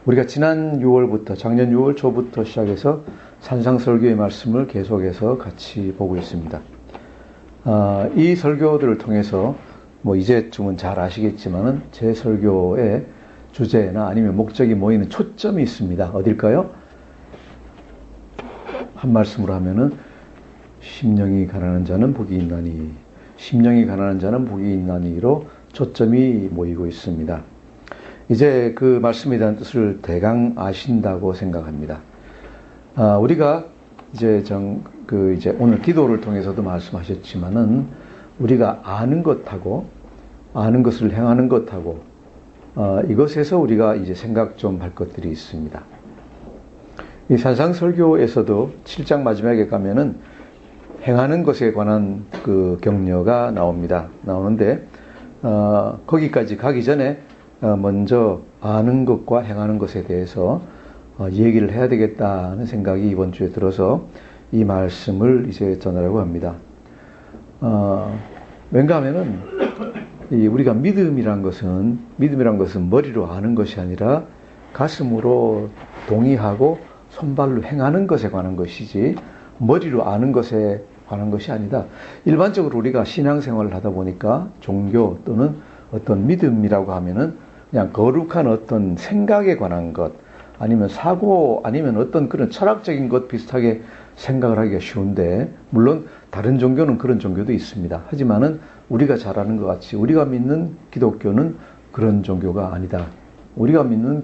우리가 지난 6월부터, 작년 6월 초부터 시작해서 산상설교의 말씀을 계속해서 같이 보고 있습니다. 이 설교들을 통해서 이제쯤은 잘 아시겠지만은 제 설교의 주제나 아니면 목적이 모이는 초점이 있습니다. 어딜까요? 한 말씀으로 하면은 심령이 가난한 자는 복이 있나니, 심령이 가난한 자는 복이 있나니로 초점이 모이고 있습니다. 이제 그 말씀에 대한 뜻을 대강 아신다고 생각합니다. 우리가 이제 오늘 기도를 통해서도 말씀하셨지만은 우리가 아는 것하고 아는 것을 행하는 것하고 이것에서 우리가 이제 생각 좀 할 것들이 있습니다. 이 산상설교에서도 7장 마지막에 가면은 행하는 것에 관한 그 격려가 나오는데 거기까지 가기 전에 먼저 아는 것과 행하는 것에 대해서 얘기를 해야 되겠다는 생각이 이번 주에 들어서 이 말씀을 이제 전하려고 합니다. 왠가 하면은 우리가 믿음이란 것은 머리로 아는 것이 아니라 가슴으로 동의하고 손발로 행하는 것에 관한 것이지 머리로 아는 것에 관한 것이 아니다. 일반적으로 우리가 신앙생활을 하다 보니까 종교 또는 어떤 믿음이라고 하면은 그냥 거룩한 어떤 생각에 관한 것, 아니면 사고, 아니면 어떤 그런 철학적인 것 비슷하게 생각을 하기가 쉬운데, 물론 다른 종교는 그런 종교도 있습니다. 하지만은 우리가 잘 아는 것 같이 우리가 믿는 기독교는 그런 종교가 아니다. 우리가 믿는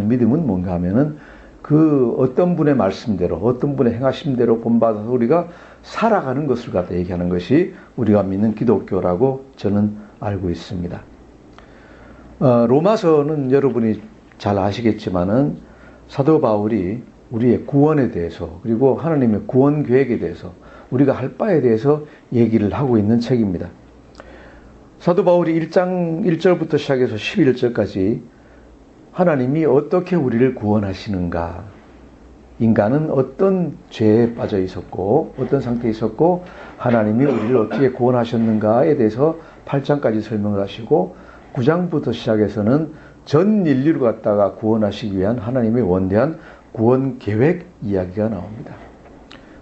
믿음은 뭔가 하면은 그 어떤 분의 말씀대로, 어떤 분의 행하심대로 본받아서 우리가 살아가는 것을 갖다 얘기하는 것이 우리가 믿는 기독교라고 저는 알고 있습니다. 로마서는 여러분이 잘 아시겠지만은 사도 바울이 우리의 구원에 대해서, 그리고 하나님의 구원 계획에 대해서, 우리가 할 바에 대해서 얘기를 하고 있는 책입니다. 사도 바울이 1장 1절부터 시작해서 11절까지 하나님이 어떻게 우리를 구원하시는가, 인간은 어떤 죄에 빠져 있었고 어떤 상태에 있었고 하나님이 우리를 어떻게 구원하셨는가에 대해서 8장까지 설명을 하시고, 9장부터 시작해서는 전 인류를 갖다가 구원하시기 위한 하나님의 원대한 구원 계획 이야기가 나옵니다.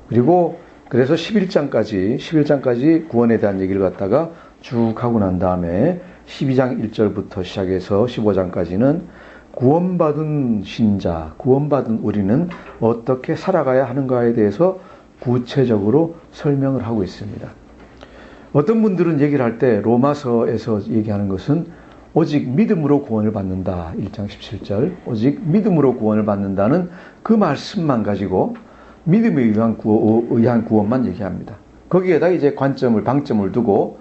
그리고 그래서 11장까지 구원에 대한 얘기를 갖다가 쭉 하고 난 다음에 12장 1절부터 시작해서 15장까지는 구원받은 신자, 구원받은 우리는 어떻게 살아가야 하는가에 대해서 구체적으로 설명을 하고 있습니다. 어떤 분들은 얘기를 할 때 로마서에서 얘기하는 것은 오직 믿음으로 구원을 받는다. 1장 17절. 오직 믿음으로 구원을 받는다는 그 말씀만 가지고 믿음에 의한 구원만 얘기합니다. 거기에다 이제 방점을 두고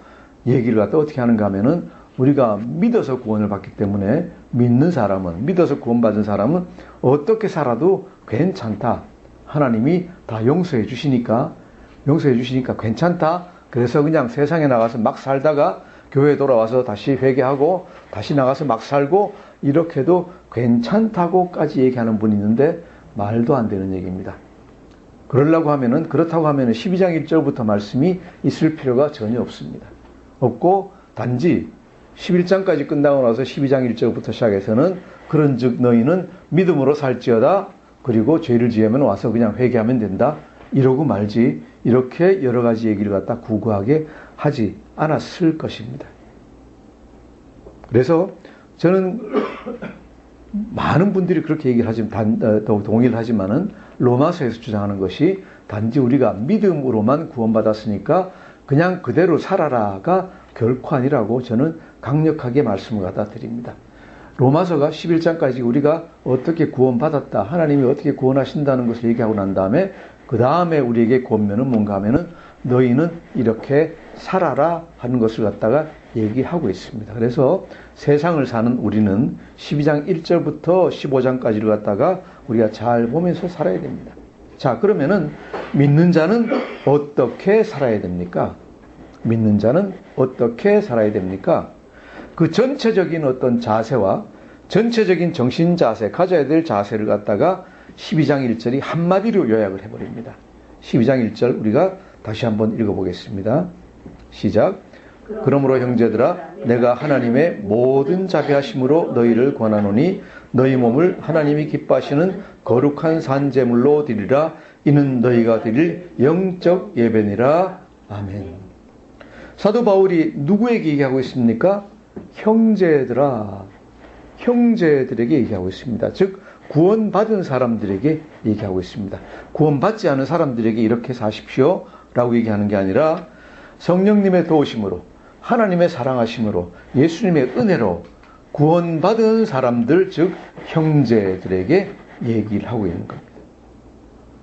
얘기를 갖다 어떻게 하는가 하면은 우리가 믿어서 구원을 받기 때문에 믿어서 구원받은 사람은 어떻게 살아도 괜찮다. 하나님이 다 용서해 주시니까 괜찮다. 그래서 그냥 세상에 나가서 막 살다가 교회에 돌아와서 다시 회개하고 다시 나가서 막 살고 이렇게도 괜찮다고까지 얘기하는 분이 있는데 말도 안 되는 얘기입니다. 그렇다고 하면은 12장 1절부터 말씀이 있을 필요가 전혀 없습니다. 없고 단지 11장까지 끝나고 나서 12장 1절부터 시작해서는 그런즉 너희는 믿음으로 살지어다. 그리고 죄를 지으면 와서 그냥 회개하면 된다. 이러고 말지 이렇게 여러 가지 얘기를 갖다 구구하게 하지 않았을 것입니다. 그래서 저는 많은 분들이 그렇게 얘기를 동의를 하지만은 로마서에서 주장하는 것이 단지 우리가 믿음으로만 구원받았으니까 그냥 그대로 살아라가 결코 아니라고 저는 강력하게 말씀을 갖다 드립니다. 로마서가 11장까지 우리가 어떻게 구원받았다, 하나님이 어떻게 구원하신다는 것을 얘기하고 난 다음에 그 다음에 우리에게 권면은 뭔가 하면은 너희는 이렇게 살아라 하는 것을 갖다가 얘기하고 있습니다. 그래서 세상을 사는 우리는 12장 1절부터 15장까지를 갖다가 우리가 잘 보면서 살아야 됩니다. 자, 그러면은 믿는 자는 어떻게 살아야 됩니까? 믿는 자는 어떻게 살아야 됩니까? 그 전체적인 어떤 자세와 전체적인 정신 자세, 가져야 될 자세를 갖다가 12장 1절이 한마디로 요약을 해버립니다. 12장 1절 우리가 다시 한번 읽어보겠습니다. 시작. 그러므로 형제들아 내가 하나님의 모든 자비하심으로 너희를 권하노니 너희 몸을 하나님이 기뻐하시는 거룩한 산제물로 드리라. 이는 너희가 드릴 영적 예배니라. 아멘. 사도 바울이 누구에게 얘기하고 있습니까? 형제들아, 형제들에게 얘기하고 있습니다. 즉 구원받은 사람들에게 얘기하고 있습니다. 구원받지 않은 사람들에게 이렇게 사십시오 라고 얘기하는 게 아니라 성령님의 도우심으로, 하나님의 사랑하심으로, 예수님의 은혜로 구원받은 사람들, 즉 형제들에게 얘기를 하고 있는 겁니다.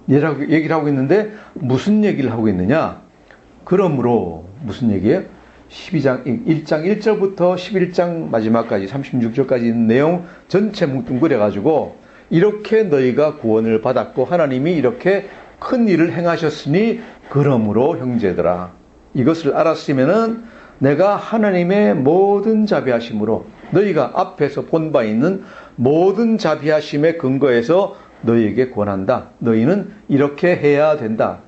얘기를 하고 있는데 무슨 얘기를 하고 있느냐? 그러므로 무슨 얘기예요? 1장 1절부터 11장 마지막까지 36절까지 있는 내용 전체 뭉뚱그려 가지고 이렇게 너희가 구원을 받았고 하나님이 이렇게 큰 일을 행하셨으니 그러므로 형제들아, 이것을 알았으면은 내가 하나님의 모든 자비하심으로 너희가 앞에서 본 바 있는 모든 자비하심의 근거에서 너희에게 권한다. 너희는 이렇게 해야 된다.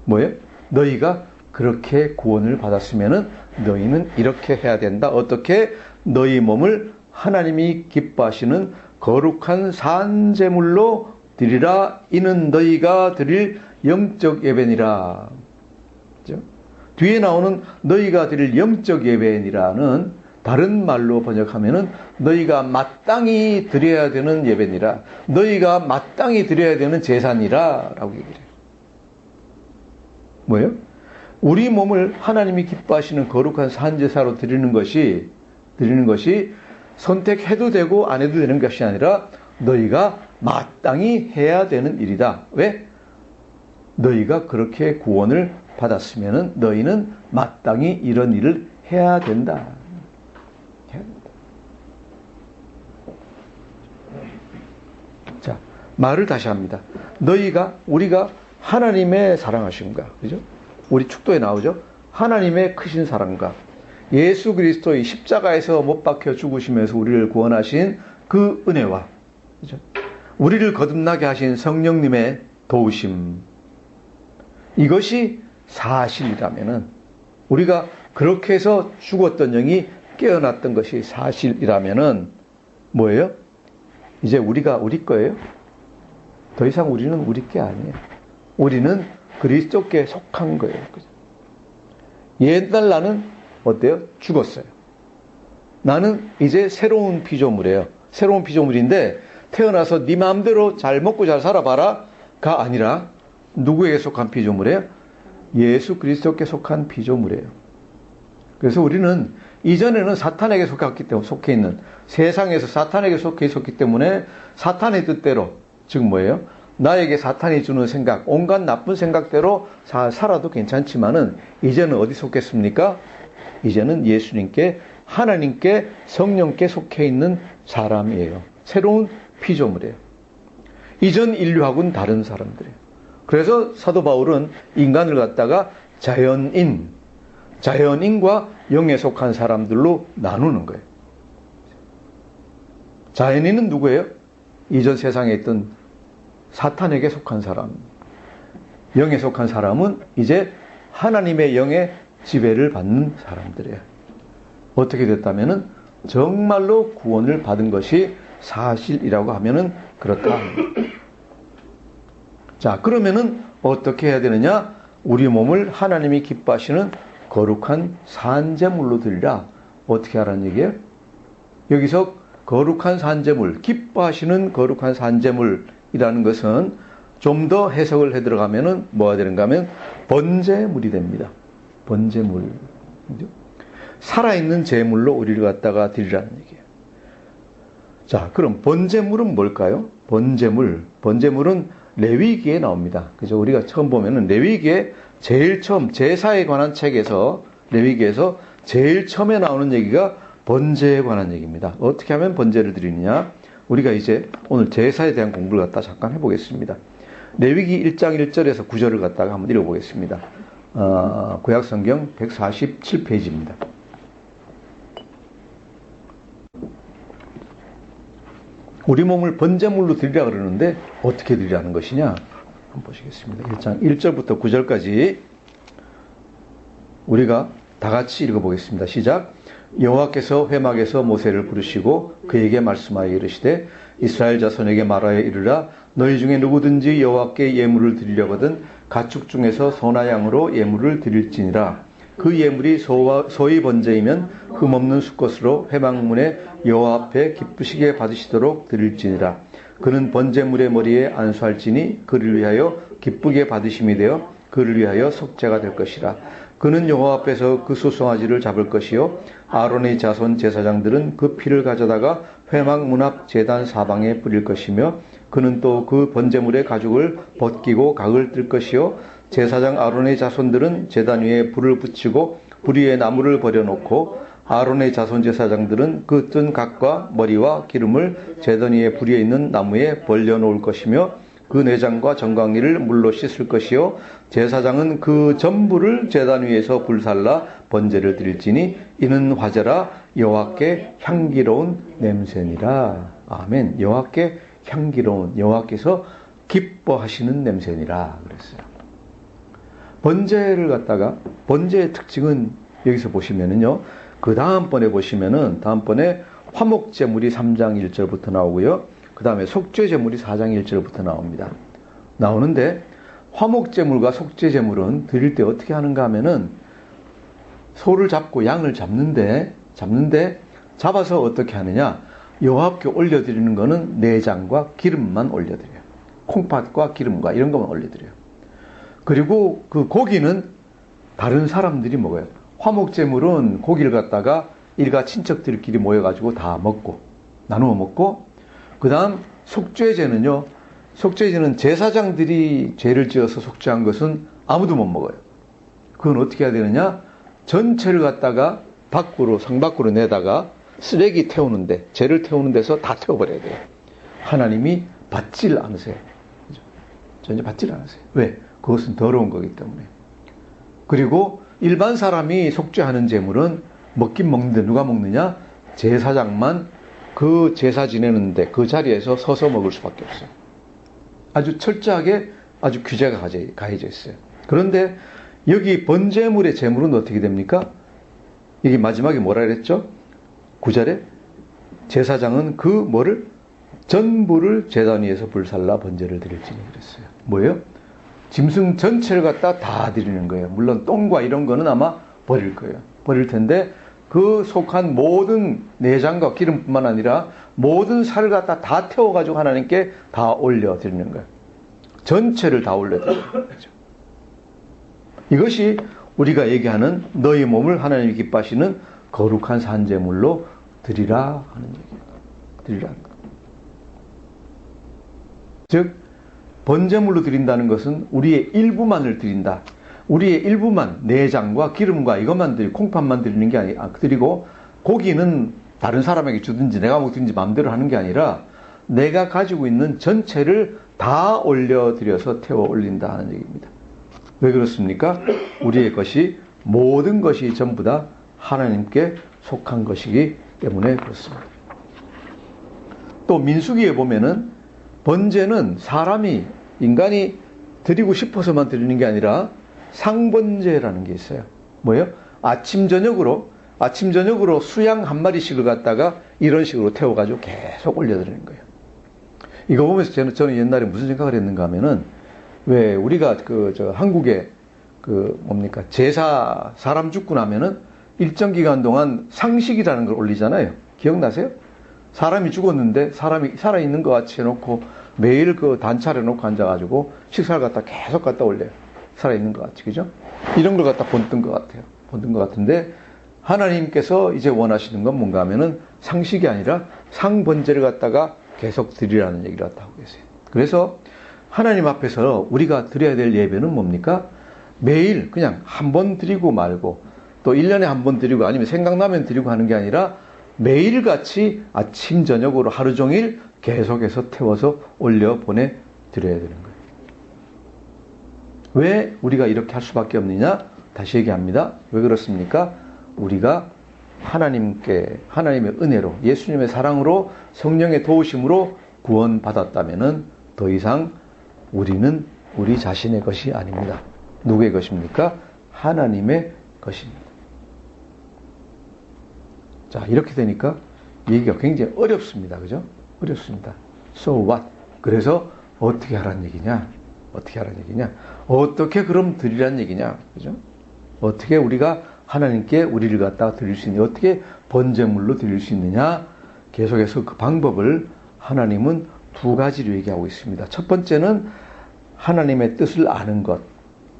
뭐예요? 너희가 그렇게 구원을 받았으면은 너희는 이렇게 해야 된다. 어떻게? 너희 몸을 하나님이 기뻐하시는 거룩한 산제물로 드리라. 이는 너희가 드릴 영적 예배니라. 그렇죠? 뒤에 나오는 너희가 드릴 영적 예배니라는 다른 말로 번역하면은 너희가 마땅히 드려야 되는 예배니라. 너희가 마땅히 드려야 되는 제사니라 라고 얘기를 해요. 뭐예요? 우리 몸을 하나님이 기뻐하시는 거룩한 산제사로 드리는 것이 선택해도 되고 안 해도 되는 것이 아니라 너희가 마땅히 해야 되는 일이다. 왜? 너희가 그렇게 구원을 받았으면 너희는 마땅히 이런 일을 해야 된다. 자, 말을 다시 합니다. 우리가 하나님의 사랑하심과, 그죠? 우리 축도에 나오죠? 하나님의 크신 사랑과 예수 그리스도의 십자가에서 못 박혀 죽으시면서 우리를 구원하신 그 은혜와, 그죠? 우리를 거듭나게 하신 성령님의 도우심, 이것이 사실이라면은, 우리가 그렇게 해서 죽었던 영이 깨어났던 것이 사실이라면은 뭐예요? 이제 우리가 우리 거예요? 더 이상 우리는 우리 게 아니에요. 우리는 그리스도께 속한 거예요. 옛날 나는 어때요? 죽었어요. 나는 이제 새로운 피조물이에요. 새로운 피조물인데 태어나서 네 마음대로 잘 먹고 잘 살아봐라 가 아니라 누구에게 속한 피조물이에요? 예수 그리스도께 속한 피조물이에요. 그래서 우리는 이전에는 사탄에게 속해 있는, 세상에서 사탄에게 속해 있었기 때문에 사탄의 뜻대로, 즉 뭐예요? 나에게 사탄이 주는 생각, 온갖 나쁜 생각대로 살아도 괜찮지만은 이제는 어디 속했습니까? 이제는 예수님께, 하나님께, 성령께 속해 있는 사람이에요. 새로운 피조물이에요. 이전 인류하고는 다른 사람들이에요. 그래서 사도 바울은 인간을 갖다가 자연인과 영에 속한 사람들로 나누는 거예요. 자연인은 누구예요? 이전 세상에 있던 사탄에게 속한 사람. 영에 속한 사람은 이제 하나님의 영의 지배를 받는 사람들이에요. 어떻게 됐다면은 정말로 구원을 받은 것이 사실이라고 하면은 그렇다. 자, 그러면은 어떻게 해야 되느냐? 우리 몸을 하나님이 기뻐하시는 거룩한 산제물로 드리라. 어떻게 하라는 얘기예요? 여기서 거룩한 산제물, 기뻐하시는 거룩한 산제물이라는 것은 좀 더 해석을 해 들어가면은 뭐가 되는가 하면 번제물이 됩니다. 번제물. 살아있는 제물로 우리를 갖다가 드리라는 얘기예요. 자, 그럼 번제물은 뭘까요? 번제물은 레위기에 나옵니다. 그죠? 우리가 처음 보면은 레위기에 제일 처음 제사에 관한 책에서, 레위기에서 제일 처음에 나오는 얘기가 번제에 관한 얘기입니다. 어떻게 하면 번제를 드리느냐? 우리가 이제 오늘 제사에 대한 공부를 갖다 잠깐 해보겠습니다. 레위기 1장 1절에서 9절을 갖다가 한번 읽어보겠습니다. 구약성경 147페이지입니다. 우리 몸을 번제물로 드리라 그러는데 어떻게 드리라는 것이냐? 한번 보시겠습니다. 1장 1절부터 9절까지 우리가 다 같이 읽어보겠습니다. 시작. 여호와께서 회막에서 모세를 부르시고 그에게 말씀하여 이르시되 이스라엘 자손에게 말하여 이르라 너희 중에 누구든지 여호와께 예물을 드리려거든 가축 중에서 소나 양으로 예물을 드릴지니라. 그 예물이 소의 번제이면 흠없는 수것으로 회막문에 여호와 앞에 기쁘시게 받으시도록 드릴지니라. 그는 번제물의 머리에 안수할지니 그를 위하여 기쁘게 받으심이 되어 그를 위하여 속죄가 될 것이라. 그는 여호와 앞에서 그 소송아지를 잡을 것이요 아론의 자손 제사장들은 그 피를 가져다가 회막 문 앞 제단 사방에 뿌릴 것이며 그는 또 그 번제물의 가죽을 벗기고 각을 뜰 것이요 제사장 아론의 자손들은 제단 위에 불을 붙이고 불 위에 나무를 버려놓고 아론의 자손 제사장들은 그 뜬 각과 머리와 기름을 제단 위에 불 위에 있는 나무에 벌려놓을 것이며 그 내장과 정강이를 물로 씻을 것이요 제사장은 그 전부를 제단 위에서 불살라 번제를 드릴지니 이는 화제라 여호와께 향기로운 냄새니라. 아멘. 여호와께 향기로운, 여호와께서 기뻐하시는 냄새니라 그랬어요. 번제를 갖다가, 번제의 특징은 여기서 보시면은요, 그 다음번에 보시면은 다음번에 화목제물이 3장 1절부터 나오고요, 그 다음에 속죄제물이 4장 1절부터 나옵니다. 나오는데 화목제물과 속죄제물은 드릴 때 어떻게 하는가 하면은 소를 잡고 양을 잡는데 잡아서 어떻게 하느냐, 여호와께 올려드리는 거는 내장과 기름만 올려드려요. 콩팥과 기름과 이런 것만 올려드려요. 그리고 그 고기는 다른 사람들이 먹어요. 화목제물은 고기를 갖다가 일가 친척들끼리 모여가지고 다 먹고 나누어 먹고, 그 다음 속죄제는요, 속죄제는 제사장들이 죄를 지어서 속죄한 것은 아무도 못 먹어요. 그건 어떻게 해야 되느냐, 전체를 갖다가 밖으로, 성 밖으로 내다가 쓰레기 태우는데, 죄를 태우는 데서 다 태워버려야 돼요. 하나님이 받질 않으세요. 전혀 받질 않으세요. 왜? 그것은 더러운 거기 때문에. 그리고 일반 사람이 속죄하는 제물은 먹긴 먹는데 누가 먹느냐? 제사장만 그 제사 지내는데 그 자리에서 서서 먹을 수밖에 없어요. 아주 철저하게 아주 규제가 가해져 있어요. 그런데 여기 번제물의 제물은 어떻게 됩니까? 이게 마지막에 뭐라 그랬죠? 9절에 제사장은 그 뭐를? 전부를 제단 위에서 불살라 번제를 드릴지니 그랬어요. 뭐예요? 짐승 전체를 갖다 다 드리는 거예요. 물론 똥과 이런 거는 아마 버릴 거예요. 버릴 텐데 그 속한 모든 내장과 기름뿐만 아니라 모든 살을 갖다 다 태워가지고 하나님께 다 올려드리는 거예요. 전체를 다 올려드리는 거죠. 이것이 우리가 얘기하는 너희 몸을 하나님이 기뻐하시는 거룩한 산제물로 드리라 하는 얘기예요. 드리라. 즉 번제물로 드린다는 것은 우리의 일부만을 드린다. 우리의 일부만, 내장과 기름과 이것만 콩팥만 드리는 게 드리고, 고기는 다른 사람에게 주든지 내가 먹든지 마음대로 하는 게 아니라 내가 가지고 있는 전체를 다 올려드려서 태워 올린다 하는 얘기입니다. 왜 그렇습니까? 우리의 것이, 모든 것이 전부 다 하나님께 속한 것이기 때문에 그렇습니다. 또 민수기에 보면은 번제는 사람이, 인간이 드리고 싶어서만 드리는 게 아니라 상번제라는 게 있어요. 뭐예요? 아침 저녁으로 수양 한 마리씩을 갖다가 이런 식으로 태워가지고 계속 올려드리는 거예요. 이거 보면서 저는 옛날에 무슨 생각을 했는가 하면은, 왜 우리가 한국에 제사, 사람 죽고 나면은 일정 기간 동안 상식이라는 걸 올리잖아요. 기억나세요? 사람이 죽었는데 사람이 살아있는 것 같이 해놓고 매일 그 단차를 해놓고 앉아가지고 식사를 갖다 계속 갖다 올려요. 살아있는 것 같이, 그죠? 이런 걸 갖다 본뜬 것 같아요. 본뜬 것 같은데, 하나님께서 이제 원하시는 건 뭔가 하면은 상식이 아니라 상번제를 갖다가 계속 드리라는 얘기를 갖다 하고 계세요. 그래서 하나님 앞에서 우리가 드려야 될 예배는 뭡니까? 매일 그냥 한 번 드리고 말고, 또 1년에 한 번 드리고 아니면 생각나면 드리고 하는 게 아니라 매일같이 아침 저녁으로 하루 종일 계속해서 태워서 올려 보내 드려야 되는 거예요. 왜 우리가 이렇게 할 수밖에 없느냐? 다시 얘기합니다. 왜 그렇습니까? 우리가 하나님의 은혜로, 예수님의 사랑으로, 성령의 도우심으로 구원받았다면은 더 이상 우리는 우리 자신의 것이 아닙니다. 누구의 것입니까? 하나님의 것입니다. 자, 이렇게 되니까 얘기가 굉장히 어렵습니다. 그죠? 어렵습니다. So what? 그래서 어떻게 하라는 얘기냐? 어떻게 하라는 얘기냐? 어떻게 그럼 드리라는 얘기냐? 그죠? 어떻게 우리가 하나님께 우리를 갖다가 드릴 수 있느냐? 어떻게 번제물로 드릴 수 있느냐? 계속해서 그 방법을 하나님은 두 가지로 얘기하고 있습니다. 첫 번째는 하나님의 뜻을 아는 것.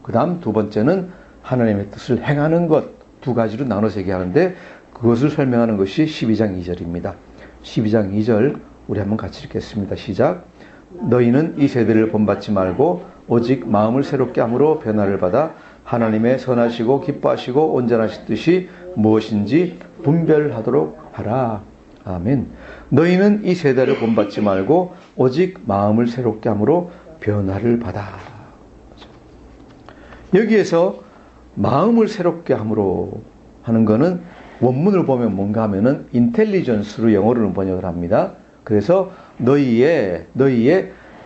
그 다음 두 번째는 하나님의 뜻을 행하는 것. 두 가지로 나눠서 얘기하는데 그것을 설명하는 것이 12장 2절입니다. 12장 2절 우리 한번 같이 읽겠습니다. 시작. 너희는 이 세대를 본받지 말고 오직 마음을 새롭게 함으로 변화를 받아 하나님의 선하시고 기뻐하시고 온전하신 뜻이 무엇인지 분별하도록 하라. 아멘. 너희는 이 세대를 본받지 말고 오직 마음을 새롭게 함으로 변화를 받아. 여기에서 마음을 새롭게 함으로 하는 것은 원문을 보면 뭔가 하면은 인텔리전스로 영어로는 번역을 합니다. 그래서 너희의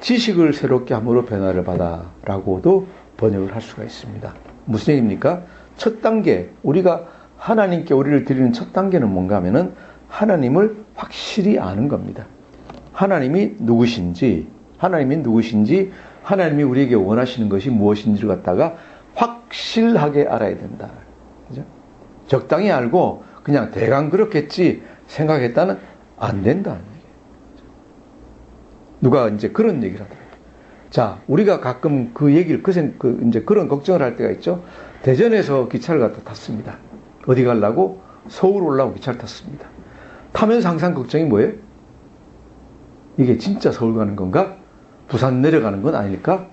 지식을 새롭게 함으로 변화를 받아 라고도 번역을 할 수가 있습니다. 무슨 얘기입니까? 첫 단계, 우리가 하나님께 우리를 드리는 첫 단계는 뭔가 하면은 하나님을 확실히 아는 겁니다. 하나님이 누구신지, 하나님이 우리에게 원하시는 것이 무엇인지를 갖다가 확실하게 알아야 된다. 그죠? 적당히 알고 그냥 대강 그렇겠지 생각했다는 안 된다는 얘기예요. 누가 이제 그런 얘기를 하더라고요. 자, 우리가 가끔 그 얘기를, 이제 그런 걱정을 할 때가 있죠. 대전에서 기차를 갖다 탔습니다. 어디 가려고? 서울 올라오고 기차를 탔습니다. 타면서 항상 걱정이 뭐예요? 이게 진짜 서울 가는 건가? 부산 내려가는 건 아닐까?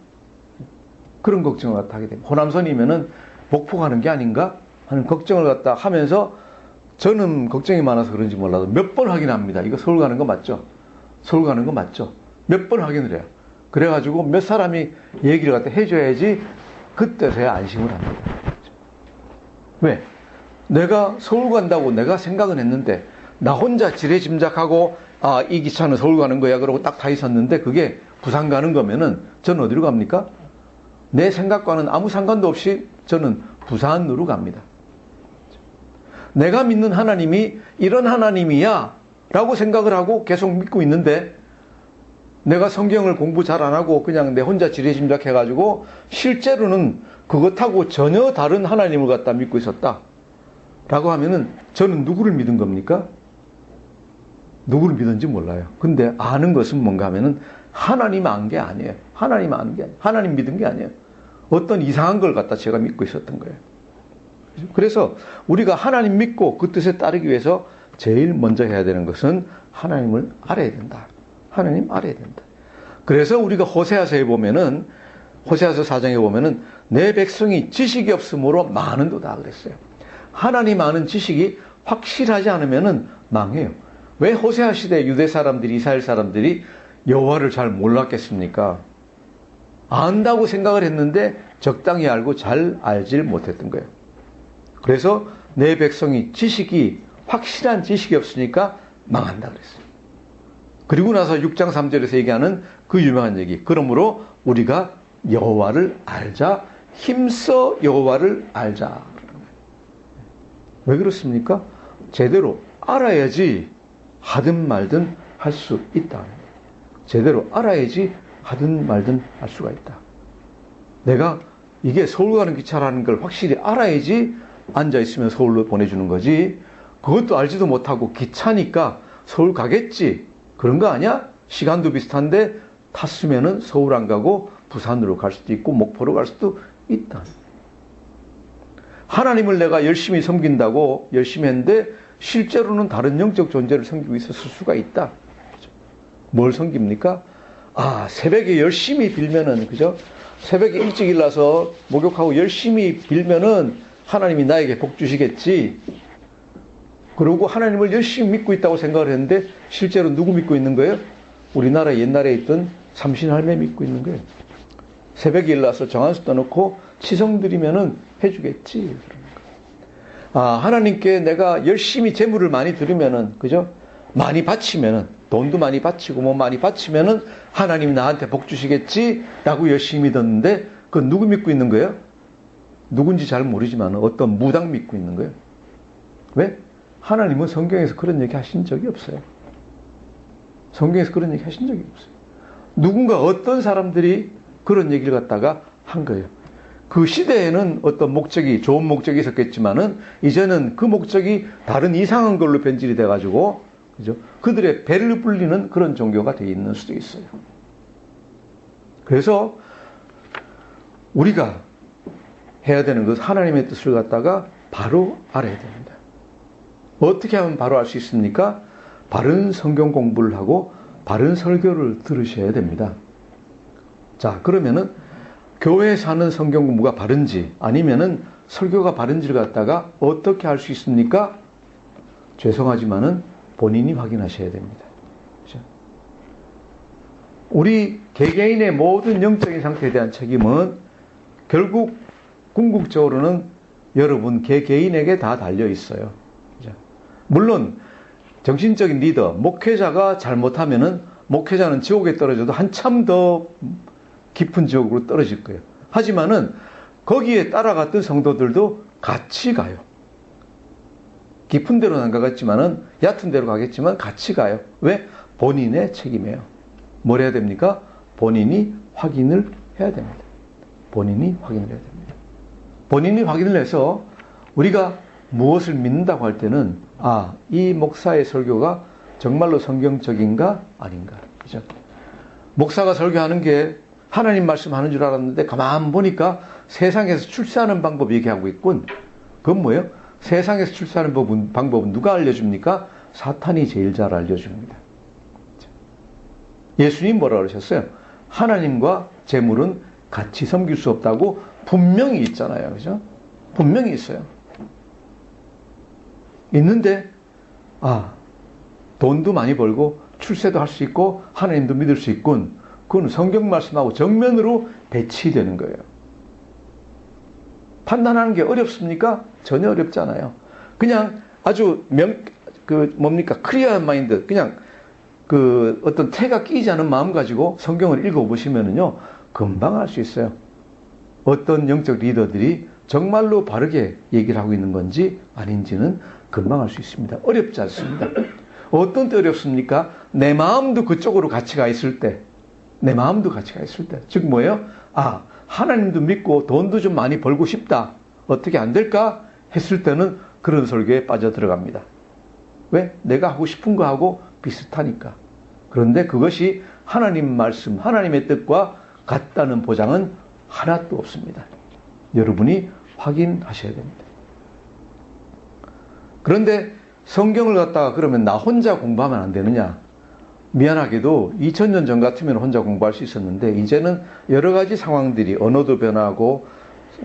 그런 걱정을 갖다 하게 됩니다. 호남선이면은 목포 가는 게 아닌가? 하는 걱정을 갖다 하면서 저는 걱정이 많아서 그런지 몰라도 몇 번 확인합니다. 이거 서울 가는 거 맞죠? 서울 가는 거 맞죠? 몇 번 확인을 해요. 그래가지고 몇 사람이 얘기를 갖다 해줘야지 그때서야 안심을 합니다. 왜? 내가 서울 간다고 내가 생각은 했는데 나 혼자 지레짐작하고 아, 이 기차는 서울 가는 거야 그러고 딱 타 있었는데 그게 부산 가는 거면은 저는 어디로 갑니까? 내 생각과는 아무 상관도 없이 저는 부산으로 갑니다. 내가 믿는 하나님이 이런 하나님이야 라고 생각을 하고 계속 믿고 있는데 내가 성경을 공부 잘 안 하고 그냥 내 혼자 지레짐작 해가지고 실제로는 그것하고 전혀 다른 하나님을 갖다 믿고 있었다 라고 하면은 저는 누구를 믿은 겁니까? 누구를 믿은지 몰라요. 근데 아는 것은 뭔가 하면은 하나님 안 게 아니에요. 하나님 믿은 게 아니에요. 어떤 이상한 걸 갖다 제가 믿고 있었던 거예요. 그래서 우리가 하나님 믿고 그 뜻에 따르기 위해서 제일 먼저 해야 되는 것은 하나님을 알아야 된다. 하나님 알아야 된다. 그래서 우리가 호세아서에 보면은 호세아서 4장에 보면은 내 백성이 지식이 없으므로 망하는도다 그랬어요. 하나님 아는 지식이 확실하지 않으면은 망해요. 왜 호세아 시대 유대 사람들이 이스라엘 사람들이 여호와를 잘 몰랐겠습니까? 안다고 생각을 했는데 적당히 알고 잘 알질 못했던 거예요. 그래서 내 백성이 확실한 지식이 없으니까 망한다 그랬어요. 그리고 나서 6장 3절에서 얘기하는 그 유명한 얘기. 그러므로 우리가 여호와를 알자. 힘써 여호와를 알자. 왜 그렇습니까? 제대로 알아야지 하든 말든 할 수 있다. 제대로 알아야지 하든 말든 할 수가 있다. 내가 이게 서울 가는 기차라는 걸 확실히 알아야지 앉아있으면 서울로 보내주는 거지. 그것도 알지도 못하고 기차니까 서울 가겠지. 그런 거 아니야? 시간도 비슷한데 탔으면은 서울 안 가고 부산으로 갈 수도 있고 목포로 갈 수도 있다. 하나님을 내가 열심히 섬긴다고 열심히 했는데 실제로는 다른 영적 존재를 섬기고 있었을 수가 있다. 뭘 섬깁니까? 아, 새벽에 열심히 빌면은, 그죠? 새벽에 일찍 일어나서 목욕하고 열심히 빌면은 하나님이 나에게 복 주시겠지. 그러고 하나님을 열심히 믿고 있다고 생각을 했는데 실제로 누구 믿고 있는 거예요? 우리나라 옛날에 있던 삼신할매 믿고 있는 거예요. 새벽에 일어나서 정한수 떠놓고 치성 드리면은 해주겠지. 아, 하나님께 내가 열심히 재물을 많이 드리면은, 그죠? 많이 바치면은, 돈도 많이 바치고 뭐 많이 바치면은 하나님이 나한테 복 주시겠지? 라고 열심히 믿었는데, 그건 누구 믿고 있는 거예요? 누군지 잘 모르지만 어떤 무당 믿고 있는 거예요. 왜? 하나님은 성경에서 그런 얘기 하신 적이 없어요. 성경에서 그런 얘기 하신 적이 없어요. 누군가 어떤 사람들이 그런 얘기를 갖다가 한 거예요. 그 시대에는 어떤 목적이, 좋은 목적이 있었겠지만은 이제는 그 목적이 다른 이상한 걸로 변질이 돼가지고, 그죠? 그들의 배를 불리는 그런 종교가 되어 있는 수도 있어요. 그래서 우리가 해야 되는 것은 하나님의 뜻을 갖다가 바로 알아야 됩니다. 어떻게 하면 바로 알 수 있습니까? 바른 성경 공부를 하고 바른 설교를 들으셔야 됩니다. 자, 그러면은 교회에서 하는 성경 공부가 바른지 아니면은 설교가 바른지를 갖다가 어떻게 알 수 있습니까? 죄송하지만은 본인이 확인하셔야 됩니다. 그렇죠? 우리 개개인의 모든 영적인 상태에 대한 책임은 결국 궁극적으로는 여러분 개개인에게 다 달려 있어요. 그렇죠? 물론 정신적인 리더, 목회자가 잘못하면은 목회자는 지옥에 떨어져도 한참 더 깊은 지옥으로 떨어질 거예요. 하지만은 거기에 따라갔던 성도들도 같이 가요. 깊은 데로는 안 가겠지만은 얕은 데로 가겠지만 같이 가요. 왜? 본인의 책임이에요. 뭘 해야 됩니까? 본인이 확인을 해야 됩니다. 본인이 확인을 해야 됩니다. 본인이 확인을 해서 우리가 무엇을 믿는다고 할 때는 이 목사의 설교가 정말로 성경적인가 아닌가. 그죠? 목사가 설교하는 게 하나님 말씀하는 줄 알았는데 가만 보니까 세상에서 출세하는 방법 얘기하고 있군. 그건 뭐예요? 세상에서 출세하는 방법은 누가 알려줍니까? 사탄이 제일 잘 알려줍니다. 예수님 뭐라 그러셨어요? 하나님과 재물은 같이 섬길 수 없다고 분명히 있잖아요. 그죠? 분명히 있어요. 있는데 돈도 많이 벌고 출세도 할 수 있고 하나님도 믿을 수 있군. 그건 성경 말씀하고 정면으로 배치되는 거예요. 판단하는 게 어렵습니까? 전혀 어렵지 않아요. 그냥 아주 클리어한 마인드, 그냥 어떤 태가 끼지 않은 마음 가지고 성경을 읽어보시면은요, 금방 알 수 있어요. 어떤 영적 리더들이 정말로 바르게 얘기를 하고 있는 건지 아닌지는 금방 알 수 있습니다. 어렵지 않습니다. 어떤 때 어렵습니까? 내 마음도 그쪽으로 같이 가 있을 때, 즉 뭐예요? 하나님도 믿고 돈도 좀 많이 벌고 싶다. 어떻게 안 될까? 했을 때는 그런 설교에 빠져 들어갑니다. 왜? 내가 하고 싶은 거 하고 비슷하니까. 그런데 그것이 하나님 말씀, 하나님의 뜻과 같다는 보장은 하나도 없습니다. 여러분이 확인하셔야 됩니다. 그런데 성경을 갖다가 그러면 나 혼자 공부하면 안 되느냐? 미안하게도 2000년 전 같으면 혼자 공부할 수 있었는데 이제는 여러 가지 상황들이 언어도 변하고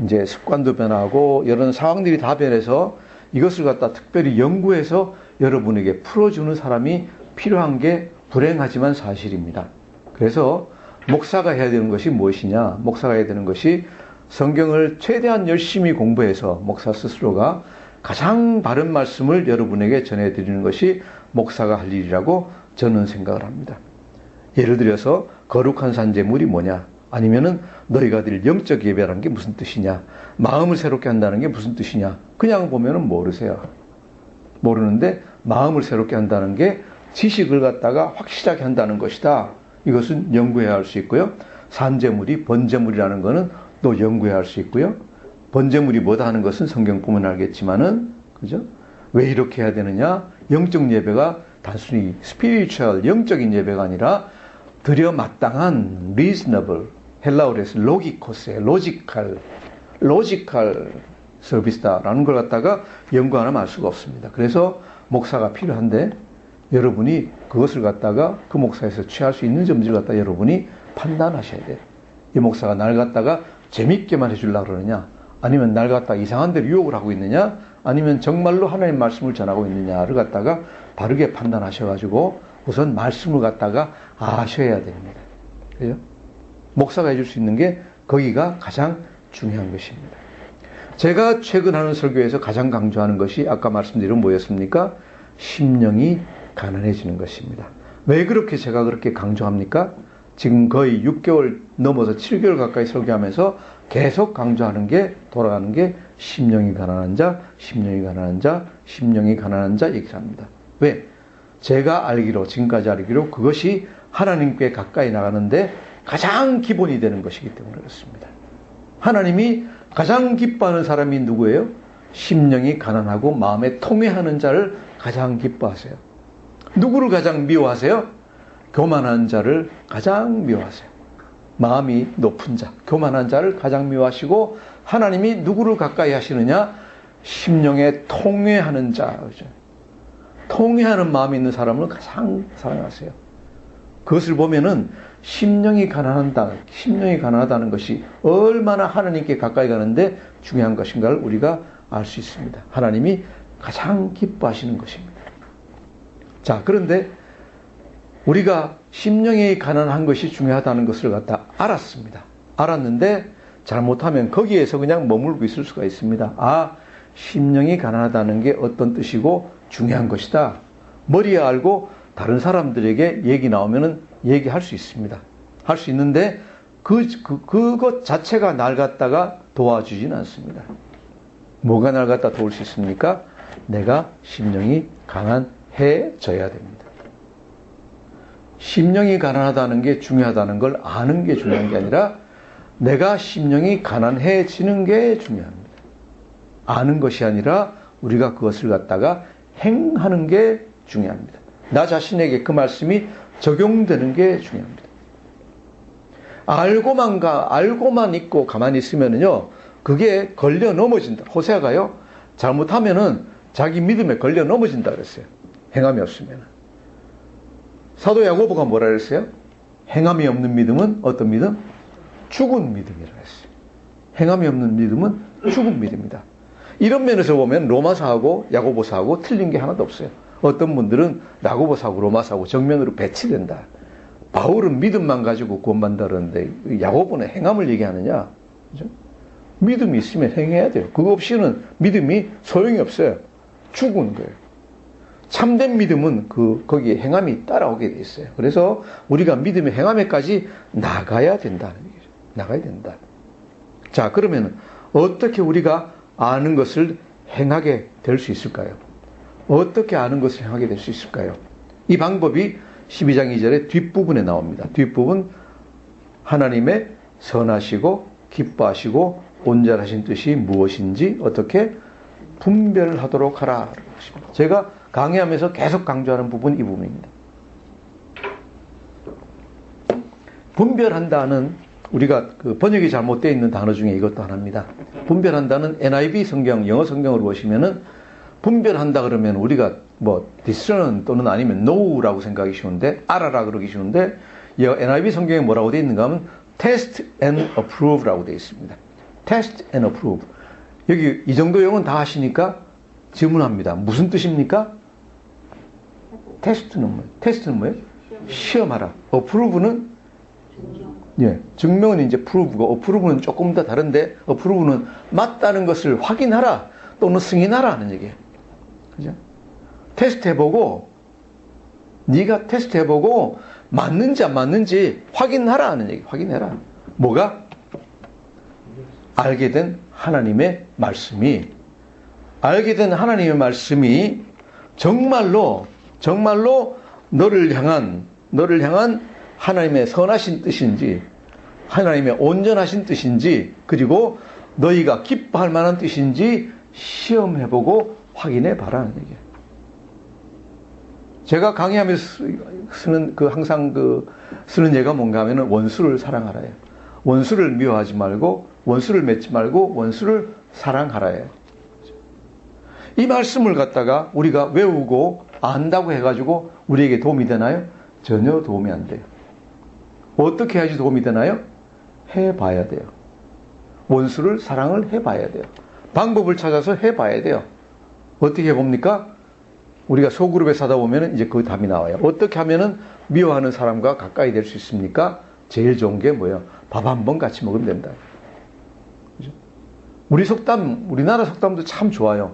이제 습관도 변하고 이런 상황들이 다 변해서 이것을 갖다 특별히 연구해서 여러분에게 풀어주는 사람이 필요한 게 불행하지만 사실입니다. 그래서 목사가 해야 되는 것이 무엇이냐? 목사가 해야 되는 것이 성경을 최대한 열심히 공부해서 목사 스스로가 가장 바른 말씀을 여러분에게 전해드리는 것이 목사가 할 일이라고 저는 생각을 합니다. 예를 들어서 거룩한 산제물이 뭐냐? 아니면은 너희가 드릴 영적 예배라는 게 무슨 뜻이냐? 마음을 새롭게 한다는 게 무슨 뜻이냐? 그냥 보면은 모르세요. 모르는데 마음을 새롭게 한다는 게 지식을 갖다가 확실하게 한다는 것이다. 이것은 연구해야 할 수 있고요. 산제물이 번제물이라는 것은 또 연구해야 할 수 있고요. 번제물이 뭐다 하는 것은 성경 보면 알겠지만은, 그죠? 왜 이렇게 해야 되느냐? 영적 예배가 단순히 스피리추얼, 영적인 예배가 아니라 드려 마땅한 reasonable, 헬라어로 해서 로기코스의 로지컬 서비스다라는 걸 갖다가 연구 안 하면 알 수가 없습니다. 그래서 목사가 필요한데 여러분이 그것을 갖다가 그 목사에서 취할 수 있는 점들을 갖다 여러분이 판단하셔야 돼요. 이 목사가 날 갖다가 재밌게만 해주려고 그러느냐, 아니면 날 갖다가 이상한 데로 유혹을 하고 있느냐, 아니면 정말로 하나님 말씀을 전하고 있느냐를 갖다가 바르게 판단하셔가지고 우선 말씀을 갖다가 아셔야 됩니다. 그죠? 목사가 해줄 수 있는 게 거기가 가장 중요한 것입니다. 제가 최근 하는 설교에서 가장 강조하는 것이 아까 말씀드린 뭐였습니까? 심령이 가난해지는 것입니다. 왜 그렇게 제가 그렇게 강조합니까? 지금 거의 6개월 넘어서 7개월 가까이 설교하면서 계속 강조하는 게, 돌아가는 게 심령이 가난한 자, 심령이 가난한 자, 심령이 가난한 자 얘기를 합니다. 왜? 제가 알기로, 지금까지 알기로 그것이 하나님께 가까이 나가는데 가장 기본이 되는 것이기 때문에 그렇습니다. 하나님이 가장 기뻐하는 사람이 누구예요? 심령이 가난하고 마음에 통회하는 자를 가장 기뻐하세요. 누구를 가장 미워하세요? 교만한 자를 가장 미워하세요. 마음이 높은 자, 교만한 자를 가장 미워하시고, 하나님이 누구를 가까이 하시느냐? 심령에 통회하는 자, 그죠? 통회하는 마음이 있는 사람을 가장 사랑하세요. 그것을 보면은 심령이 가난하다는 것이 얼마나 하나님께 가까이 가는데 중요한 것인가를 우리가 알 수 있습니다. 하나님이 가장 기뻐하시는 것입니다. 자, 그런데 우리가 심령이 가난한 것이 중요하다는 것을 갖다 알았습니다. 알았는데 잘못하면 거기에서 그냥 머물고 있을 수가 있습니다. 아, 심령이 가난하다는 게 어떤 뜻이고 중요한 것이다. 머리에 알고 다른 사람들에게 얘기 나오면은 얘기할 수 있습니다. 할 수 있는데 그것 자체가 날 갖다가 도와주지는 않습니다. 뭐가 날 갖다 도울 수 있습니까? 내가 심령이 가난해져야 됩니다. 심령이 가난하다는 게 중요하다는 걸 아는 게 중요한 게 아니라 내가 심령이 가난해지는 게 중요합니다. 아는 것이 아니라 우리가 그것을 갖다가 행하는 게 중요합니다. 나 자신에게 그 말씀이 적용되는 게 중요합니다. 알고만 있고 가만히 있으면요, 그게 걸려 넘어진다. 호세아가요, 잘못하면은 자기 믿음에 걸려 넘어진다 그랬어요. 행함이 없으면. 사도 야고보가 뭐라 그랬어요? 행함이 없는 믿음은 어떤 믿음? 죽은 믿음이라 했어요. 행함이 없는 믿음은 죽은 믿음이다. 이런 면에서 보면 로마서하고 야고보서하고 틀린 게 하나도 없어요. 어떤 분들은 야고보서하고 로마서하고 정면으로 배치된다. 바울은 믿음만 가지고 구원받는다 그러는데 야고보는 행함을 얘기하느냐? 그죠? 믿음이 있으면 행해야 돼요. 그거 없이는 믿음이 소용이 없어요. 죽은 거예요. 참된 믿음은 거기에 행함이 따라오게 돼 있어요. 그래서 우리가 믿음의 행함에까지 나가야 된다는 얘기죠. 나가야 된다. 자, 그러면 어떻게 우리가 아는 것을 행하게 될 수 있을까요? 어떻게 아는 것을 행하게 될 수 있을까요? 이 방법이 12장 2절의 뒷부분에 나옵니다. 뒷부분, 하나님의 선하시고 기뻐하시고 온전하신 뜻이 무엇인지 어떻게 분별하도록 하라. 제가 강의하면서 계속 강조하는 부분, 이 부분입니다. 분별한다는, 우리가 번역이 잘못되어 있는 단어 중에 이것도 하나입니다. 분별한다는 NIV 성경, 영어 성경으로 보시면은 분별한다 그러면 우리가 discern 또는 아니면 know라고 생각하기 쉬운데, 알아라 그러기 쉬운데, NIV 성경에 뭐라고 되어 있는가 하면 test and approve라고 되어 있습니다. test and approve. 여기 이 정도 영어는 다 하시니까 질문합니다. 무슨 뜻입니까? 테스트는 뭐예요? 시험하라. approve는 증명은 이제 prove고, approve는 조금 더 다른데, approve는 맞다는 것을 확인하라 또는 승인하라 하는 얘기예요. 그죠? 테스트해보고, 네가 테스트해보고 맞는지 안 맞는지 확인하라 하는 얘기. 확인해라. 뭐가? 알게 된 하나님의 말씀이, 정말로 너를 향한 하나님의 선하신 뜻인지, 하나님의 온전하신 뜻인지, 그리고 너희가 기뻐할 만한 뜻인지 시험해보고 확인해봐라는 얘기예요. 제가 강의하면서 항상 쓰는 예가 뭔가 하면은 원수를 사랑하라예요. 원수를 미워하지 말고, 원수를 맺지 말고, 원수를 사랑하라예요. 이 말씀을 갖다가 우리가 외우고 안다고 해가지고 우리에게 도움이 되나요? 전혀 도움이 안 돼요. 어떻게 해야지 도움이 되나요? 해봐야 돼요. 원수를 사랑을 해봐야 돼요. 방법을 찾아서 해봐야 돼요. 어떻게 해봅니까? 우리가 소그룹에 사다 보면 이제 그 답이 나와요. 어떻게 하면은 미워하는 사람과 가까이 될 수 있습니까? 제일 좋은 게 뭐예요? 밥 한 번 같이 먹으면 된다. 그죠? 우리나라 속담도 참 좋아요.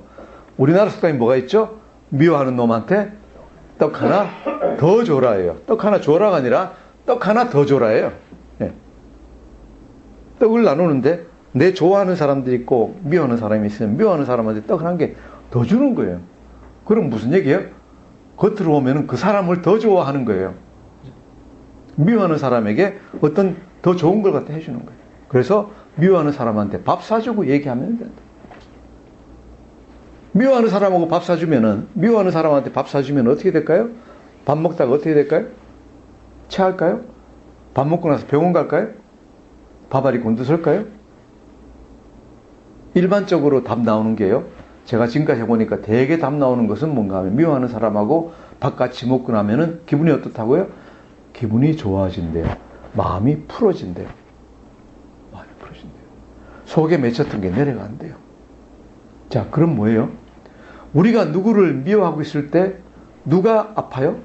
우리나라 속담이 뭐가 있죠? 미워하는 놈한테 떡 하나 더 줘라예요. 떡 하나 줘라가 아니라 떡 하나 더 줘라예요. 예. 떡을 나누는데 내 좋아하는 사람들이 있고 미워하는 사람이 있으면 미워하는 사람한테 떡을 한 개 더 주는 거예요. 그럼 무슨 얘기예요? 겉으로 보면 그 사람을 더 좋아하는 거예요. 미워하는 사람에게 어떤 더 좋은 걸 갖다 해주는 거예요. 그래서 미워하는 사람한테 밥 사주고 얘기하면 된다. 미워하는 사람하고 밥 사주면은, 미워하는 사람한테 밥 사주면 어떻게 될까요? 밥 먹다가 어떻게 될까요? 체할까요? 밥 먹고 나서 병원 갈까요? 밥알이 곤두설까요? 일반적으로 답 나오는 게요. 제가 지금까지 해보니까 되게 답 나오는 것은 뭔가 하면 미워하는 사람하고 밥 같이 먹고 나면은 기분이 어떻다고요? 기분이 좋아진대요. 마음이 풀어진대요. 마음이 풀어진대요. 속에 맺혔던 게 내려간대요. 자, 그럼 뭐예요? 우리가 누구를 미워하고 있을 때 누가 아파요?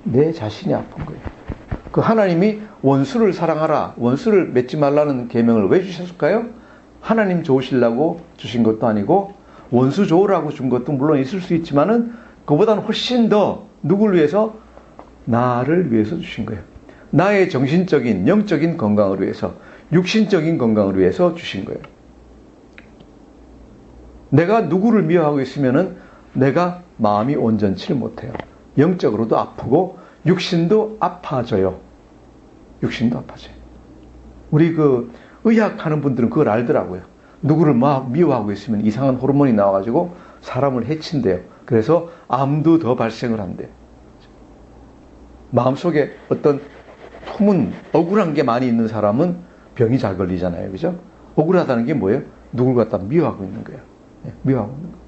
내 자신이 아픈 거예요. 그 하나님이 원수를 사랑하라, 원수를 맺지 말라는 계명을 왜 주셨을까요? 하나님 좋으시려고 주신 것도 아니고 원수 좋으라고 준 것도 물론 있을 수 있지만은 그보다는 훨씬 더 누구를 위해서? 나를 위해서 주신 거예요. 나의 정신적인, 영적인 건강을 위해서, 육신적인 건강을 위해서 주신 거예요. 내가 누구를 미워하고 있으면은 내가 마음이 온전치 못해요. 영적으로도 아프고 육신도 아파져요. 육신도 아파져요. 우리 의학하는 분들은 그걸 알더라고요. 누구를 막 미워하고 있으면 이상한 호르몬이 나와가지고 사람을 해친대요. 그래서 암도 더 발생을 한대요. 마음속에 어떤 품은 억울한 게 많이 있는 사람은 병이 잘 걸리잖아요. 그죠? 억울하다는 게 뭐예요? 누굴 갖다 미워하고 있는 거예요. 미워하고 있는 거예요.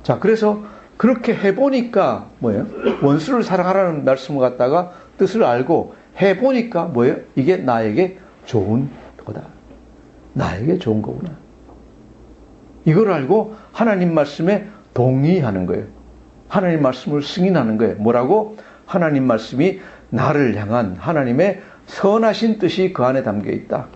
자, 그래서 그렇게 해보니까 뭐예요? 원수를 사랑하라는 말씀을 갖다가 뜻을 알고 해보니까 뭐예요? 이게 나에게 좋은 거다. 나에게 좋은 거구나. 이걸 알고 하나님 말씀에 동의하는 거예요. 하나님 말씀을 승인하는 거예요. 뭐라고? 하나님 말씀이 나를 향한 하나님의 선하신 뜻이 그 안에 담겨 있다.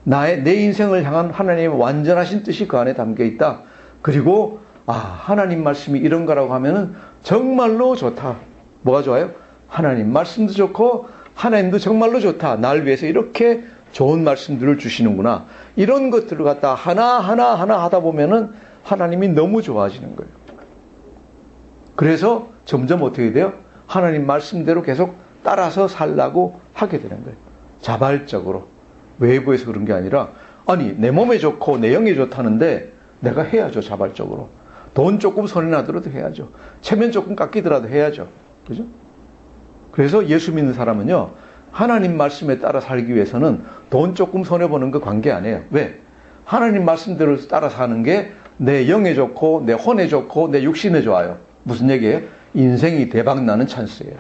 내 인생을 향한 하나님의 완전하신 뜻이 그 안에 담겨 있다. 그리고 하나님 말씀이 이런 거라고 하면은 정말로 좋다. 뭐가 좋아요? 하나님 말씀도 좋고 하나님도 정말로 좋다. 날 위해서 이렇게 좋은 말씀들을 주시는구나. 이런 것들을 갖다 하나 하다 보면은 하나님이 너무 좋아지는 거예요. 그래서 점점 어떻게 돼요? 하나님 말씀대로 계속 따라서 살라고 하게 되는 거예요. 자발적으로. 외부에서 그런 게 아니라, 아니, 내 몸에 좋고 내 영에 좋다는데 내가 해야죠, 자발적으로. 돈 조금 손해나더라도 해야죠. 체면 조금 깎이더라도 해야죠. 그죠? 그래서 예수 믿는 사람은요, 하나님 말씀에 따라 살기 위해서는 돈 조금 손해보는 거 관계 안 해요. 왜? 하나님 말씀대로 따라 사는 게 내 영에 좋고 내 혼에 좋고 내 육신에 좋아요. 무슨 얘기예요? 인생이 대박나는 찬스예요.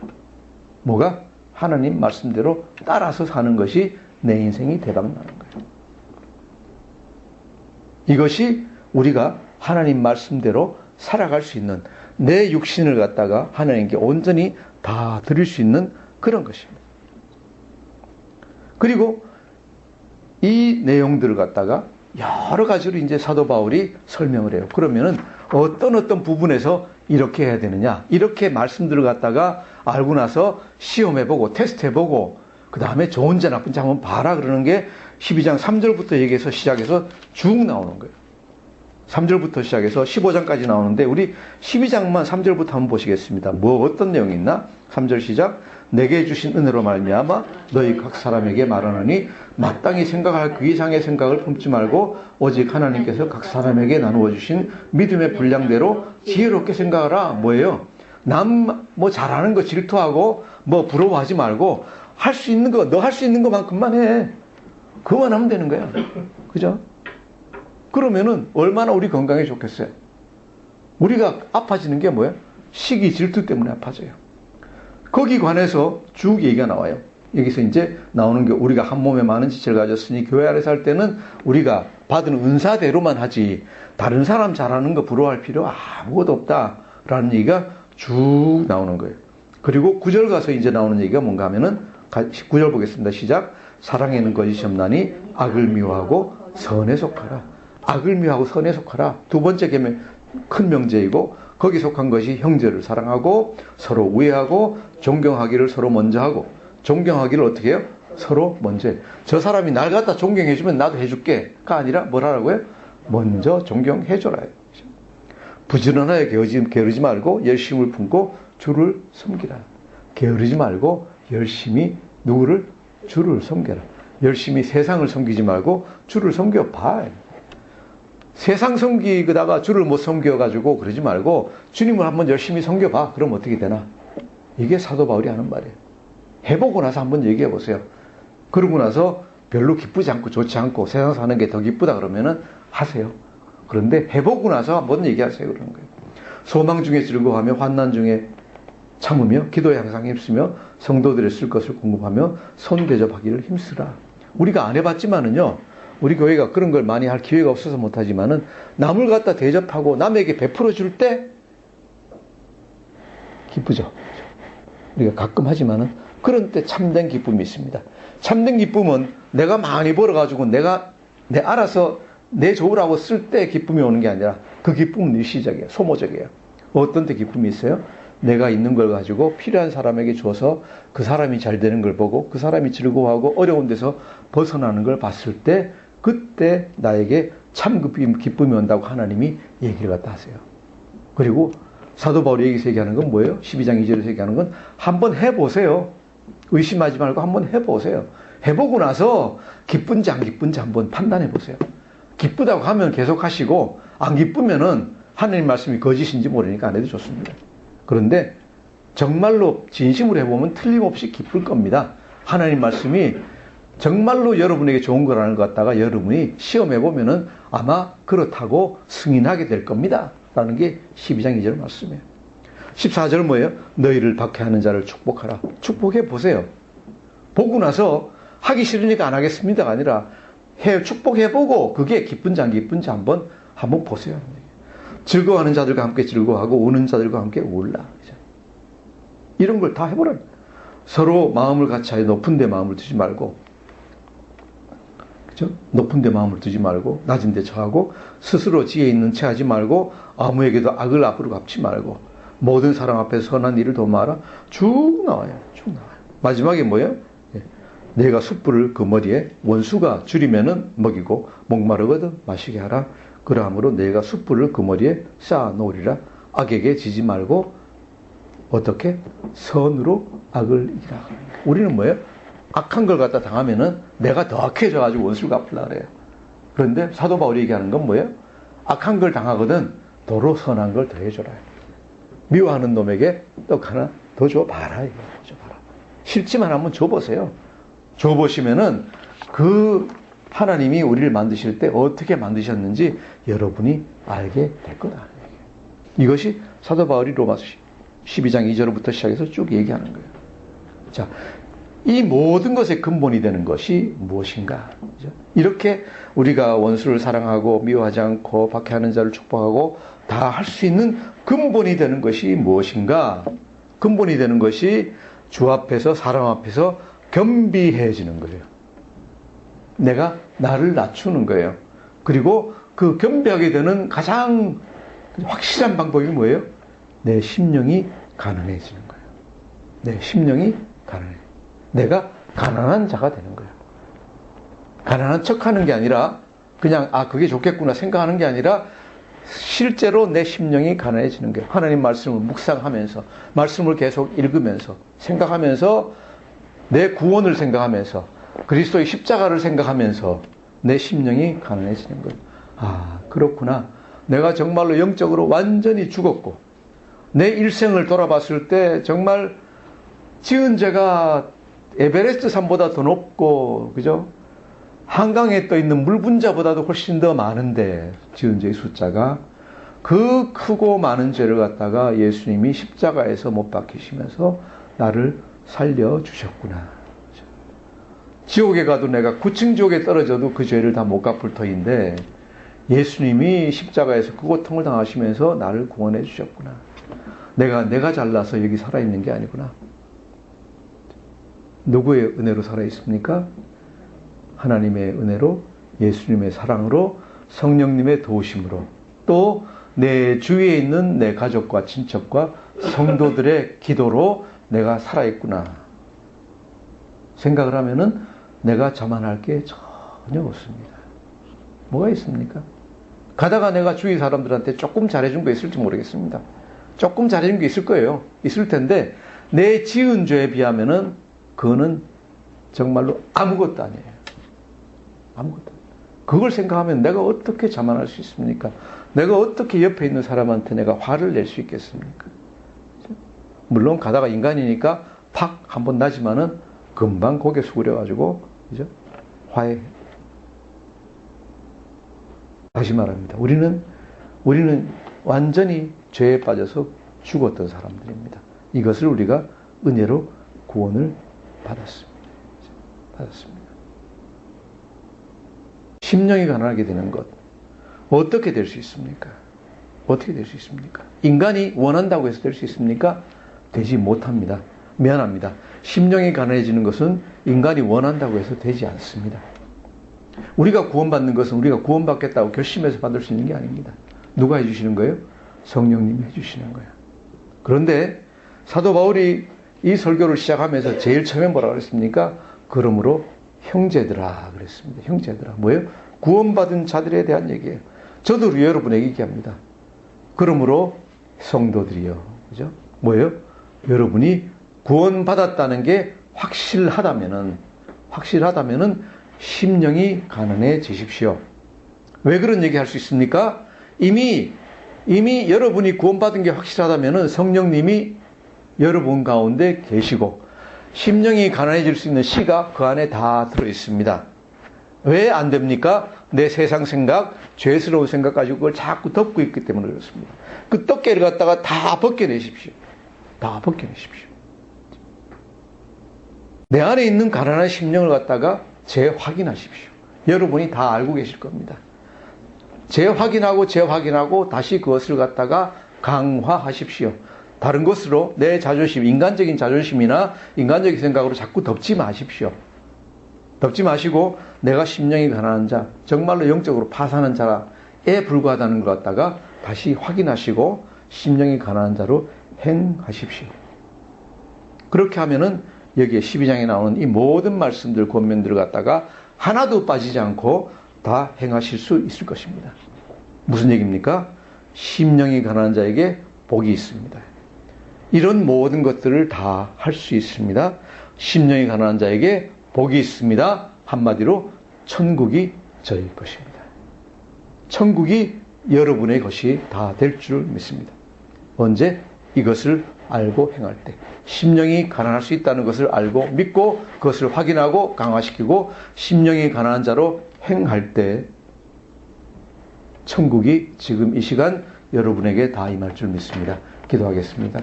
뭐가? 하나님 말씀대로 따라서 사는 것이 내 인생이 대박나는 거예요. 이것이 우리가 하나님 말씀대로 살아갈 수 있는, 내 육신을 갖다가 하나님께 온전히 다 드릴 수 있는 그런 것입니다. 그리고 이 내용들을 갖다가 여러 가지로 이제 사도 바울이 설명을 해요. 그러면은 어떤 부분에서 이렇게 해야 되느냐, 이렇게 말씀들을 갖다가 알고 나서 시험해보고 테스트해보고 그 다음에 좋은지 나쁜지 한번 봐라 그러는 게 12장 3절부터 얘기해서 시작해서 쭉 나오는 거예요. 3절부터 시작해서 15장까지 나오는데 우리 12장만 3절부터 한번 보시겠습니다. 어떤 내용이 있나? 3절 시작. 내게 주신 은혜로 말미암아 너희 각 사람에게 말하노니 마땅히 생각할 그 이상의 생각을 품지 말고 오직 하나님께서 각 사람에게 나누어 주신 믿음의 분량대로 지혜롭게 생각하라. 뭐예요? 남 잘하는 거 질투하고 부러워하지 말고 할 수 있는 거, 너 할 수 있는 것만큼만 해. 그만 하면 되는 거야. 그죠? 그러면은 얼마나 우리 건강에 좋겠어요. 우리가 아파지는 게 뭐예요? 시기, 질투 때문에 아파져요. 거기 관해서 쭉 얘기가 나와요. 여기서 이제 나오는 게 우리가 한 몸에 많은 지체를 가졌으니 교회 안에서 할 때는 우리가 받은 은사대로만 하지 다른 사람 잘하는 거 부러워할 필요 아무것도 없다라는 얘기가 쭉 나오는 거예요. 그리고 9절 가서 이제 나오는 얘기가 뭔가 하면은 9절 보겠습니다. 시작. 사랑에는 거짓이 없나니 악을 미워하고 선에 속하라. 악을 미워하고 선에 속하라. 두 번째 계명 큰 명제이고 거기 속한 것이 형제를 사랑하고 서로 우애하고 존경하기를 서로 먼저 하고, 존경하기를 어떻게 해요? 서로 먼저 해요. 저 사람이 날 갖다 존경해주면 나도 해줄게가 아니라 뭐라고요? 먼저 존경해줘라. 부지런하게 게으르지 말고 열심을 품고 주를 섬기라. 게으르지 말고 열심히 누구를? 주를 섬겨라. 열심히 세상을 섬기지 말고 주를 섬겨봐. 세상 섬기다가 주를 못 섬겨가지고 그러지 말고 주님을 한번 열심히 섬겨봐. 그럼 어떻게 되나? 이게 사도 바울이 하는 말이에요. 해보고 나서 한번 얘기해 보세요. 그러고 나서 별로 기쁘지 않고 좋지 않고 세상 사는 게 더 기쁘다 그러면은 하세요. 그런데 해보고 나서 한번 얘기하세요. 그러는 거예요. 소망 중에 즐거워하며 환난 중에 참으며 기도에 항상 힘쓰며 성도들의 쓸 것을 공급하며 손 대접하기를 힘쓰라. 우리가 안 해봤지만은요, 우리 교회가 그런 걸 많이 할 기회가 없어서 못하지만은 남을 갖다 대접하고 남에게 베풀어 줄 때 기쁘죠. 우리가 가끔 하지만은 그런 때 참된 기쁨이 있습니다. 참된 기쁨은 내가 많이 벌어가지고 내가 알아서 내 좋으라고 쓸 때 기쁨이 오는 게 아니라 그 기쁨은 일시적이에요. 소모적이에요. 어떤 때 기쁨이 있어요? 내가 있는 걸 가지고 필요한 사람에게 줘서 그 사람이 잘 되는 걸 보고 그 사람이 즐거워하고 어려운 데서 벗어나는 걸 봤을 때 그때 나에게 참 기쁨이 온다고 하나님이 얘기를 갖다 하세요. 그리고 사도 바울이 여기서 얘기하는 건 뭐예요? 12장 2절에서 얘기하는 건 한번 해보세요. 의심하지 말고 한번 해보세요. 해보고 나서 기쁜지 안 기쁜지 한번 판단해 보세요. 기쁘다고 하면 계속 하시고 안 기쁘면은 하나님 말씀이 거짓인지 모르니까 안 해도 좋습니다. 그런데 정말로 진심으로 해보면 틀림없이 기쁠 겁니다. 하나님 말씀이 정말로 여러분에게 좋은 거라는 것 같다가 여러분이 시험해보면은 아마 그렇다고 승인하게 될 겁니다. 라는 게 12장 2절 말씀이에요. 14절 뭐예요? 너희를 박해하는 자를 축복하라. 축복해 보세요. 보고 나서 하기 싫으니까 안 하겠습니다가 아니라 축복해보고 그게 기쁜지 안 기쁜지 한번 보세요. 즐거워하는 자들과 함께 즐거워하고 우는 자들과 함께 울라. 이런 걸 다 해보라. 서로 마음을 같이 하여 높은 데 마음을 두지 말고, 그죠? 높은 데 마음을 두지 말고 낮은 데 처하고 스스로 지혜 있는 채 하지 말고 아무에게도 악을 앞으로 갚지 말고 모든 사람 앞에서 선한 일을 도모하라. 쭉 나와요. 쭉 나와요. 마지막에 뭐예요? 내가 숯불을 그 머리에 원수가 줄이면은 먹이고 목마르거든 마시게 하라. 그러함으로 내가 숯불을 그 머리에 쌓아 놓으리라. 악에게 지지 말고 어떻게? 선으로 악을 이기라. 우리는 뭐예요? 악한 걸 갖다 당하면은 내가 더 악해져가지고 원수를 갚으려고 그래요. 그런데 사도 바울이 얘기하는 건 뭐예요? 악한 걸 당하거든 도로 선한 걸 더 해줘라. 미워하는 놈에게 떡 하나 더 줘봐라. 줘봐라. 싫지만 한번 줘보세요. 줘보시면은 그 하나님이 우리를 만드실 때 어떻게 만드셨는지 여러분이 알게 될 거다. 이것이 사도 바울이 로마서 12장 2절부터 시작해서 쭉 얘기하는 거예요. 자, 이 모든 것의 근본이 되는 것이 무엇인가? 그죠? 이렇게 우리가 원수를 사랑하고 미워하지 않고 박해하는 자를 축복하고 다 할 수 있는 근본이 되는 것이 무엇인가? 근본이 되는 것이 주 앞에서 사람 앞에서 겸비해지는 거예요. 내가 나를 낮추는 거예요. 그리고 그 겸비하게 되는 가장 확실한 방법이 뭐예요? 내 심령이 가난해지는 거예요. 내 심령이 가난해. 내가 가난한 자가 되는 거예요. 가난한 척하는 게 아니라 그냥 그게 좋겠구나 생각하는 게 아니라 실제로 내 심령이 가난해지는 거예요. 하나님 말씀을 묵상하면서 말씀을 계속 읽으면서 생각하면서 내 구원을 생각하면서 그리스도의 십자가를 생각하면서 내 심령이 가난해지는 거예요. 그렇구나. 내가 정말로 영적으로 완전히 죽었고 내 일생을 돌아봤을 때 정말 지은 죄가 에베레스트 산보다 더 높고, 그죠? 한강에 떠 있는 물 분자보다도 훨씬 더 많은데, 지은 죄의 숫자가 그 크고 많은 죄를 갖다가 예수님이 십자가에서 못 박히시면서 나를 살려주셨구나. 지옥에 가도 내가 9층 지옥에 떨어져도 그 죄를 다 못 갚을 터인데, 예수님이 십자가에서 그 고통을 당하시면서 나를 구원해 주셨구나. 내가 잘나서 여기 살아있는 게 아니구나. 누구의 은혜로 살아있습니까? 하나님의 은혜로, 예수님의 사랑으로, 성령님의 도우심으로, 또 내 주위에 있는 내 가족과 친척과 성도들의 기도로 내가 살아있구나 생각을 하면은 내가 자만할 게 전혀 없습니다. 뭐가 있습니까? 가다가 내가 주위 사람들한테 조금 잘해준 거 있을지 모르겠습니다. 조금 잘해준 게 있을 거예요. 있을 텐데 내 지은 죄에 비하면은 그거는 정말로 아무것도 아니에요. 아무것도 아니에요. 그걸 생각하면 내가 어떻게 자만할 수 있습니까? 내가 어떻게 옆에 있는 사람한테 내가 화를 낼 수 있겠습니까? 물론 가다가 인간이니까 팍 한번 나지만은 금방 고개 숙여가지고 그죠? 화해. 다시 말합니다. 우리는 완전히 죄에 빠져서 죽었던 사람들입니다. 이것을 우리가 은혜로 구원을 받았습니다. 심령이 가난하게 되는 것 어떻게 될 수 있습니까? 어떻게 될 수 있습니까? 인간이 원한다고 해서 될 수 있습니까? 되지 못합니다. 미안합니다. 심령이 가난해지는 것은 인간이 원한다고 해서 되지 않습니다. 우리가 구원받는 것은 우리가 구원받겠다고 결심해서 받을 수 있는 게 아닙니다. 누가 해주시는 거예요? 성령님이 해주시는 거예요. 그런데 사도 바울이 이 설교를 시작하면서 제일 처음에 뭐라고 그랬습니까? 그러므로 형제들아 그랬습니다. 형제들아 뭐예요? 구원받은 자들에 대한 얘기예요. 저도 여러분에게 얘기합니다. 그러므로 성도들이요. 그죠? 뭐예요? 여러분이 구원받았다는 게 확실하다면은 심령이 가난해지십시오. 왜 그런 얘기 할 수 있습니까? 이미 여러분이 구원받은 게 확실하다면은 성령님이 여러분 가운데 계시고 심령이 가난해질 수 있는 씨가 그 안에 다 들어 있습니다. 왜 안 됩니까? 내 세상 생각, 죄스러운 생각 가지고 그걸 자꾸 덮고 있기 때문에 그렇습니다. 그 떡게를 갖다가 다 벗겨내십시오. 다 벗겨내십시오. 내 안에 있는 가난한 심령을 갖다가 재확인하십시오. 여러분이 다 알고 계실 겁니다. 재확인하고 다시 그것을 갖다가 강화하십시오. 다른 것으로 내 자존심, 인간적인 자존심이나 인간적인 생각으로 자꾸 덮지 마십시오. 덮지 마시고 내가 심령이 가난한 자, 정말로 영적으로 파산한 자에 불과하다는 것 갖다가 다시 확인하시고 심령이 가난한 자로 행하십시오. 그렇게 하면은 여기에 12장에 나오는 이 모든 말씀들, 권면들을 갖다가 하나도 빠지지 않고 다 행하실 수 있을 것입니다. 무슨 얘기입니까? 심령이 가난한 자에게 복이 있습니다. 이런 모든 것들을 다 할 수 있습니다. 심령이 가난한 자에게 복이 있습니다. 한마디로 천국이 저희 것입니다. 천국이 여러분의 것이 다 될 줄 믿습니다. 언제? 이것을 알고 행할 때. 심령이 가난할 수 있다는 것을 알고 믿고 그것을 확인하고 강화시키고 심령이 가난한 자로 행할 때 천국이 지금 이 시간 여러분에게 다 임할 줄 믿습니다. 기도하겠습니다.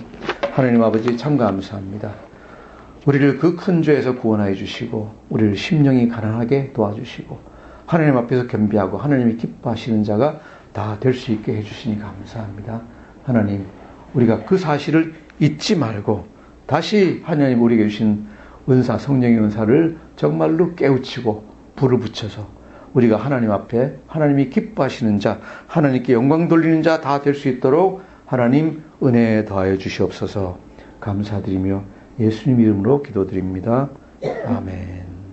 하나님 아버지 참 감사합니다. 우리를 그 큰 죄에서 구원하여 주시고 우리를 심령이 가난하게 도와주시고 하나님 앞에서 겸비하고 하나님이 기뻐하시는 자가 다 될 수 있게 해주시니 감사합니다. 하나님 우리가 그 사실을 잊지 말고 다시 하나님 우리에게 주신 은사, 성령의 은사를 정말로 깨우치고 불을 붙여서 우리가 하나님 앞에 하나님이 기뻐하시는 자, 하나님께 영광 돌리는 자 다 될 수 있도록 하나님 은혜 더하여 주시옵소서. 감사드리며 예수님 이름으로 기도드립니다. 아멘.